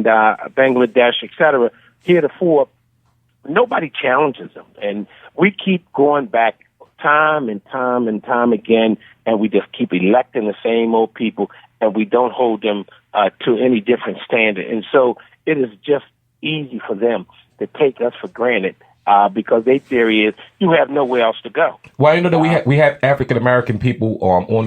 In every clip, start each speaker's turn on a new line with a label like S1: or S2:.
S1: and Bangladesh, etc. Heretofore, nobody challenges them, and we keep going back time and time and time again, and we just keep electing the same old people, and we don't hold them to any different standard. And so it is just easy for them to take us for granted because their theory is you have nowhere else to go.
S2: Well, you know that we have African American people on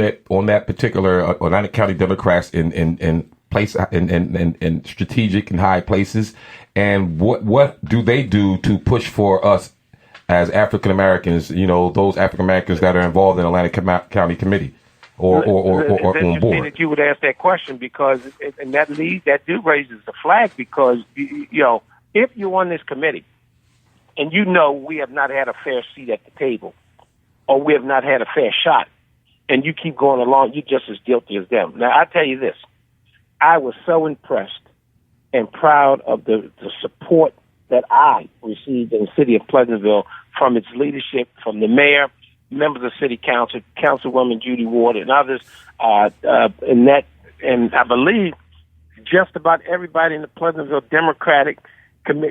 S2: that particular Atlantic County Democrats in place in strategic and high places. And what do they do to push for us as African Americans? You know, those African Americans that are involved in Atlantic County Committee or on board.
S1: That you would ask that question because and that raises the flag because you know if you're on this committee. And you know we have not had a fair seat at the table, or we have not had a fair shot, and you keep going along, you're just as guilty as them. Now, I tell you this. I was so impressed and proud of the support that I received in the city of Pleasantville from its leadership, from the mayor, members of city council, Councilwoman Judy Ward, and others. And I believe just about everybody in the Pleasantville Democratic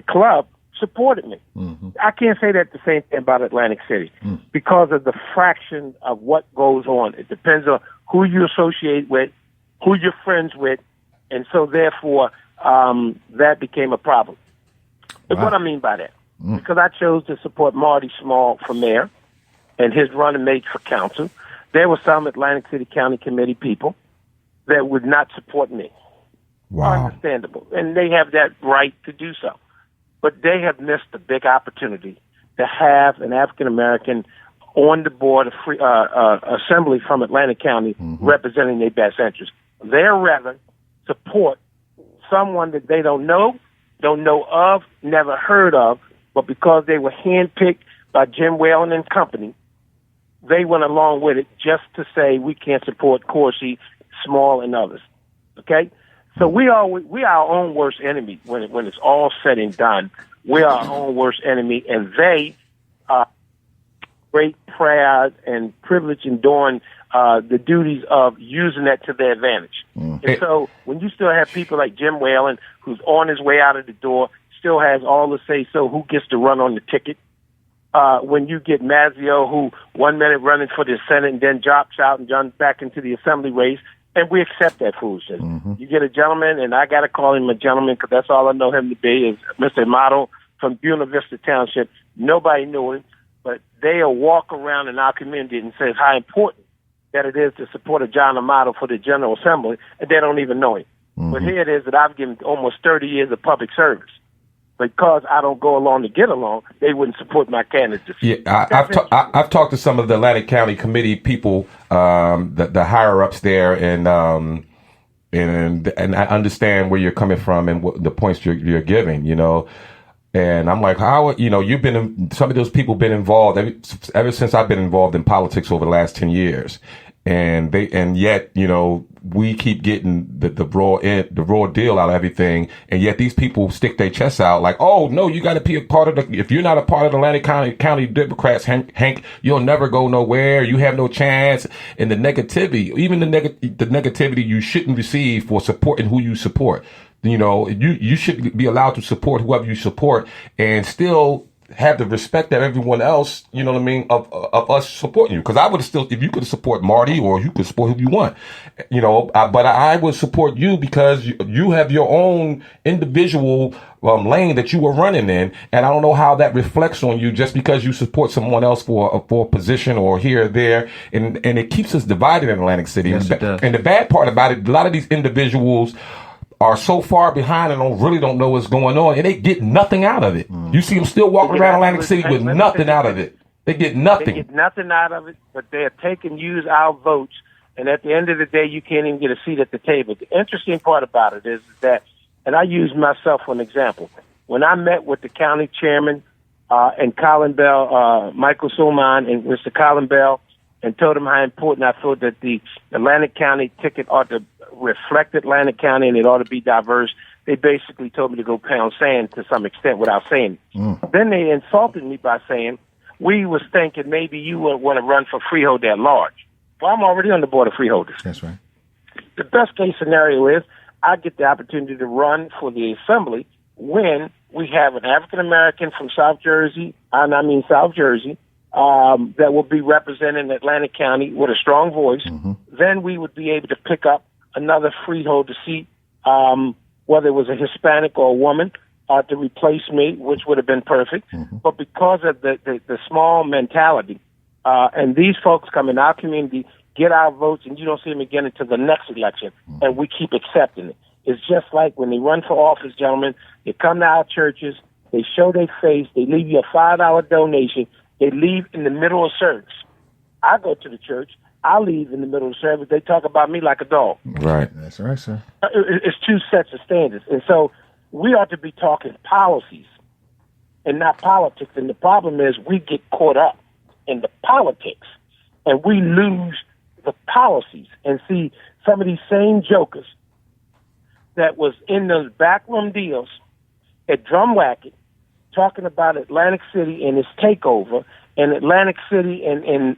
S1: Club supported me. Mm-hmm. I can't say that the same thing about Atlantic City because of the fraction of what goes on. It depends on who you associate with, who you're friends with, and so therefore that became a problem. But what I mean by that, because I chose to support Marty Small for mayor and his running mate for council, there were some Atlantic City County Committee people that would not support me.
S2: Wow.
S1: Understandable. And they have that right to do so. But they have missed a big opportunity to have an African American on the board of assembly from Atlantic County representing their best interests. They'd rather support someone that they don't know of, never heard of, but because they were handpicked by Jim Whalen and company, they went along with it just to say we can't support Corsi, Small, and others. Okay? So we are our own worst enemy when it's all said and done. We are our own worst enemy, and they are great proud and privilege in doing the duties of using that to their advantage. And so when you still have people like Jim Whalen, who's on his way out of the door, still has all the say-so who gets to run on the ticket. When you get Mazzio, who 1 minute running for the Senate and then drops out and runs back into the assembly race, and we accept that foolishness. You get a gentleman, and I got to call him a gentleman because that's all I know him to be, is Mr. Amato from Buena Vista Township. Nobody knew him, but they'll walk around in our community and say how important that it is to support a John Amato for the General Assembly, and they don't even know him. But here it is that I've given almost 30 years of public service. Because I don't go along to get along, they wouldn't support my candidacy.
S2: Yeah, I've talked to some of the Atlantic County Committee people, the higher ups there, and I understand where you're coming from and what the points you're giving. You know, and I'm like, how you've been some of those people been involved ever since I've been involved in politics over the last 10 years, and yet we keep getting the raw deal out of everything, and yet these people stick their chests out like, oh no, you got to be a part of if you're not a part of the Atlantic County Democrats, Hank, you'll never go nowhere. You have no chance. And the negativity, even the negativity you shouldn't receive for supporting who you support. You should be allowed to support whoever you support and still have the respect that everyone else, you know what I mean, of us supporting you. Because I would have still, if you could support Marty or you could support who you want, but I would support you because you have your own individual lane that you were running in. And I don't know how that reflects on you just because you support someone else for a position or here or there. And it keeps us divided in Atlantic City.
S3: Yes, it does.
S2: And the bad part about it, a lot of these individuals are so far behind and really don't know what's going on, and they get nothing out of it. You see them still walking around Atlantic City with nothing out of it. They get nothing.
S1: They get nothing out of it, but they're use our votes, and at the end of the day, you can't even get a seat at the table. The interesting part about it is that, and I use myself for an example, when I met with the county chairman and Colin Bell, Michael Sulman and Mr. Colin Bell, and told him how important I thought that the Atlantic County ticket ought to reflect Atlantic County and it ought to be diverse, they basically told me to go pound sand to some extent without saying it. Then they insulted me by saying, we was thinking maybe you would want to run for freeholder at large. Well, I'm already on the board of freeholders.
S3: That's right.
S1: The best case scenario is I get the opportunity to run for the assembly when we have an African American from South Jersey, that will be representing Atlantic County with a strong voice. Mm-hmm. Then we would be able to pick up another freeholder seat, whether it was a Hispanic or a woman, to replace me, which would have been perfect. Mm-hmm. But because of the small mentality, and these folks come in our community, get our votes, and you don't see them again until the next election, mm-hmm. and we keep accepting it. It's just like when they run for office, gentlemen, they come to our churches, they show their face, they leave you a $5 donation, they leave in the middle of service. I go to the church, I leave in the middle of service, they talk about me like a dog.
S2: Right.
S3: That's right, sir.
S1: It's two sets of standards. And so we ought to be talking policies and not politics. And the problem is we get caught up in the politics and we lose the policies. And see, some of these same jokers that was in those backroom deals at Drumwacket talking about Atlantic City and its takeover and Atlantic City and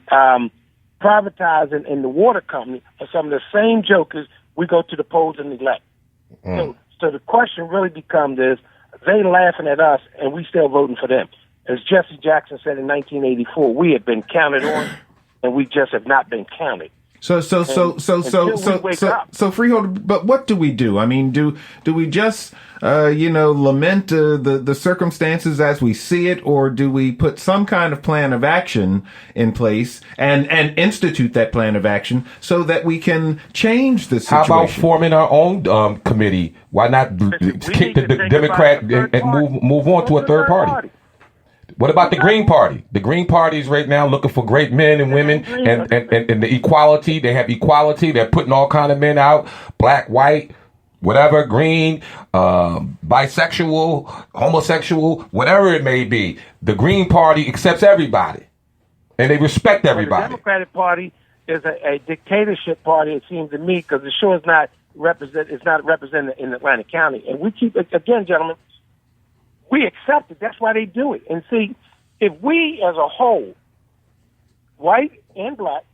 S1: privatizing and the water company are some of the same jokers we go to the polls and elect. So the question really becomes is, they laughing at us and we still voting for them. As Jesse Jackson said in 1984, we have been counted on and we just have not been counted.
S3: So, Freeholder, but what do we do? I mean, do we just, lament the circumstances as we see it, or do we put some kind of plan of action in place and institute that plan of action so that we can change the situation?
S2: How about forming our own committee? Why not kick the Democrat and move on to a third party? What about the Green Party? The Green Party is right now looking for great men and women and the equality. They have equality. They're putting all kind of men out, black, white, whatever, green, bisexual, homosexual, whatever it may be. The Green Party accepts everybody, and they respect everybody.
S1: The Democratic Party is a dictatorship party, it seems to me, because it sure is not represented in Atlantic County. And we keep, again, gentlemen, we accept it. That's why they do it. And see, if we as a whole, white and black,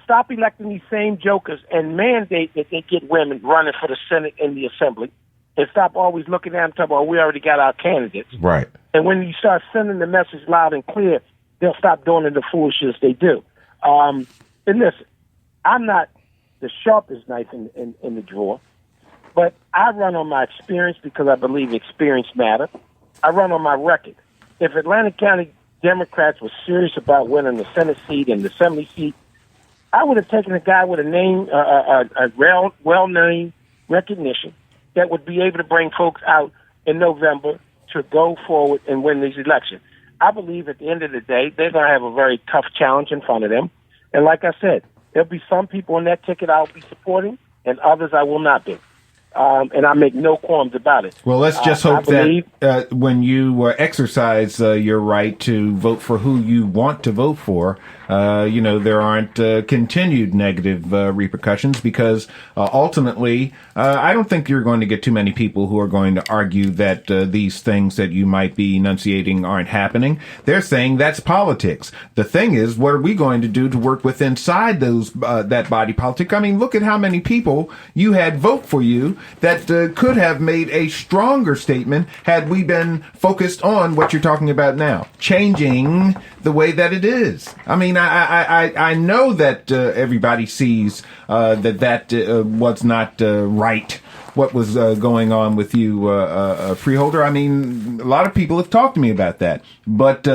S1: stop electing these same jokers and mandate that they get women running for the Senate and the Assembly, and stop always looking at them and talking about, we already got our candidates.
S2: Right.
S1: And when you start sending the message loud and clear, they'll stop doing the foolishness they do. And listen, I'm not the sharpest knife in the drawer, but I run on my experience because I believe experience matters. I run on my record. If Atlantic County Democrats were serious about winning the Senate seat and the Assembly seat, I would have taken a guy with a name, a well-known recognition that would be able to bring folks out in November to go forward and win these elections. I believe at the end of the day, they're going to have a very tough challenge in front of them. And like I said, there'll be some people on that ticket I'll be supporting and others I will not be. And I make no qualms about it.
S3: Well, let's just hope that when you exercise your right to vote for who you want to vote for, there aren't continued negative repercussions, because ultimately, I don't think you're going to get too many people who are going to argue that these things that you might be enunciating aren't happening. They're saying that's politics. The thing is, what are we going to do to work with inside those that body politic? I mean, look at how many people you had vote for you that could have made a stronger statement had we been focused on what you're talking about now, changing the way that it is. I mean, I know that everybody sees that was not right, what was going on with you, Freeholder. I mean, a lot of people have talked to me about that. But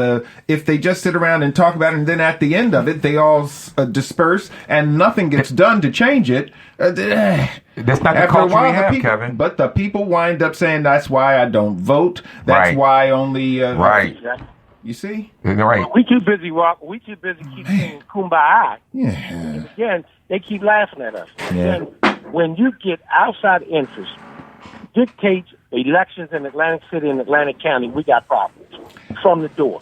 S3: if they just sit around and talk about it, and then at the end of it, they all disperse and nothing gets done to change it,
S2: that's not the culture we have, Kevin.
S3: But the people wind up saying, that's why I don't vote. That's why only...
S2: right.
S3: You see?
S2: Right.
S1: We too busy keep saying kumbaya.
S3: Yeah.
S1: And again, they keep laughing at us.
S3: Yeah.
S1: Again, when you get outside interest dictates elections in Atlantic City and Atlantic County, we got problems from the door.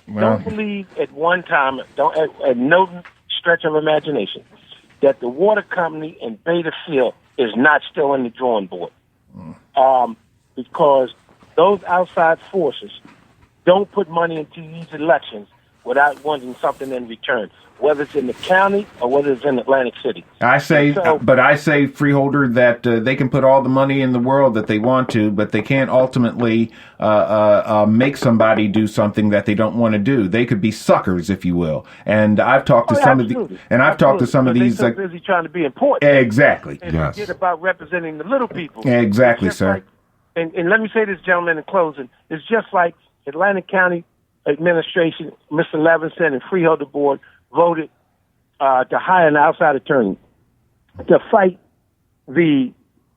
S3: Well,
S1: Don't believe at one time, at no stretch of imagination, that the water company in Beta Field is not still in the drawing board. Because those outside forces don't put money into these elections without wanting something in return, whether it's in the county or whether it's in Atlantic City.
S3: I say, Freeholder, that they can put all the money in the world that they want to, but they can't ultimately make somebody do something that they don't want to do. They could be suckers, if you will. And I've talked to some of these.
S1: They're so busy trying to be important.
S3: Exactly.
S1: And forget about representing the little people.
S3: Exactly, sir.
S1: And let me say this, gentlemen, in closing. It's just like Atlantic County Administration, Mr. Levinson and Freeholder Board voted to hire an outside attorney to fight the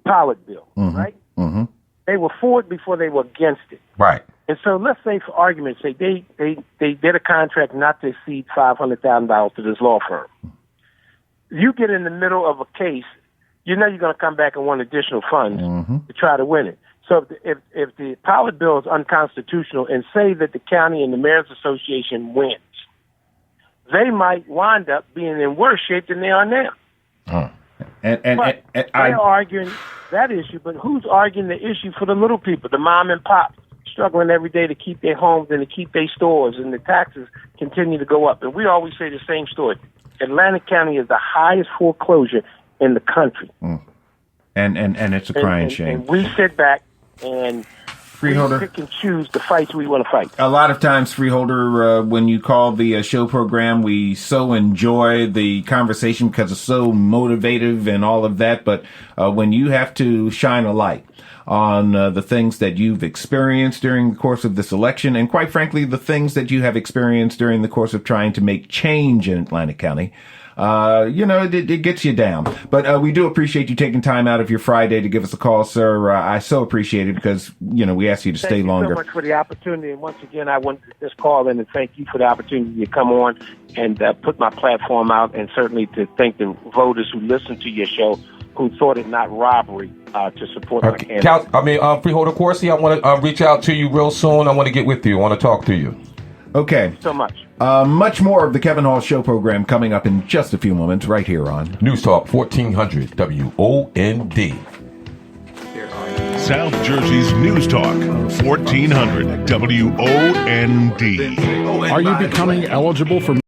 S1: pilot bill, right? Mm-hmm. They were for it before they were against it.
S2: Right.
S1: And so let's say, for argument's sake, they did a contract not to exceed $500,000 to this law firm. You get in the middle of a case, you know you're going to come back and want additional funds to try to win it. So if the pilot bill is unconstitutional, and say that the county and the Mayor's Association wins, they might wind up being in worse shape than they are now. They're arguing that issue, but who's arguing the issue for the little people, the mom and pop, struggling every day to keep their homes and to keep their stores, and the taxes continue to go up? And we always say the same story. Atlantic County is the highest foreclosure in the country.
S3: And it's a crying shame.
S1: And we sit back and
S3: Freeholder,
S1: we pick and choose the fights we want to fight.
S3: A lot of times, Freeholder, when you call the show program, we so enjoy the conversation because it's so motivative and all of that. But when you have to shine a light on the things that you've experienced during the course of this election, and quite frankly, the things that you have experienced during the course of trying to make change in Atlantic County, it gets you down. But we do appreciate you taking time out of your Friday to give us a call, sir. I so appreciate it because, we asked you to stay longer.
S1: Thank you so much for the opportunity. And once again, I want to just call in and thank you for the opportunity to come on and put my platform out, and certainly to thank the voters who listened to your show, who thought it not robbery to support my candidate.
S2: Freeholder Corsi, I want to reach out to you real soon. I want to get with you. I want to talk to you.
S3: Okay.
S1: So much.
S3: Much more of the Kevin Hall Show program coming up in just a few moments right here on
S2: News Talk 1400 WOND.
S4: South Jersey's News Talk 1400 WOND.
S5: Are you becoming eligible for